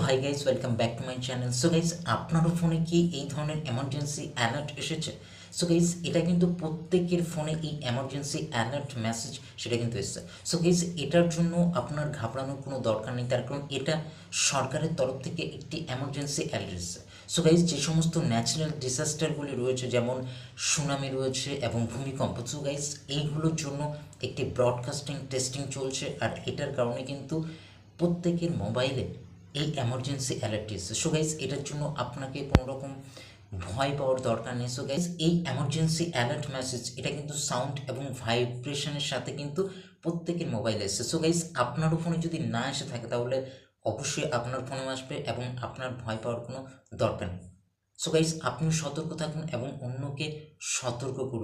Hi guys, welcome back to my channel. So guys, আপনারও ফোনে কি এই ধরনের এমার্জেন্সি অ্যালার্ট এসেছে? সো গাইজ, এটা কিন্তু প্রত্যেকের ফোনে এই এমার্জেন্সি অ্যালার্ট মেসেজ সেটা কিন্তু এসেছে। সো গাইজ, এটার জন্য আপনার ঘাবড়ানোর কোনো দরকার নেই, তার কারণ এটা সরকারের তরফ থেকে একটি এমার্জেন্সি অ্যালার্ট এসেছে। সো গাইজ, যে সমস্ত ন্যাচারাল ডিসাস্টারগুলি রয়েছে, যেমন সুনামি রয়েছে এবং ভূমিকম্প, সো গাইজ এইগুলোর জন্য একটি ব্রডকাস্টিং টেস্টিং চলছে, আর এটার কারণে কিন্তু প্রত্যেকের মোবাইলে এই এমার্জেন্সি অ্যালার্ট এসেছে। সো গাইজ, এটার জন্য আপনাকে কোনো রকম ভয় পাওয়ার দরকার নেই। সো গাইজ, এই এমার্জেন্সি অ্যালার্ট মেসেজ এটা কিন্তু সাউন্ড এবং ভাইব্রেশনের সাথে কিন্তু প্রত্যেকের মোবাইলে এসেছে। সো গাইজ, আপনারও ফোনে যদি না এসে থাকে তাহলে অবশ্যই আপনার ফোনেও আসবে এবং আপনার ভয় পাওয়ার কোনো দরকার নেই। সো গাইজ, আপনিও সতর্ক থাকুন এবং অন্যকে সতর্ক করুন।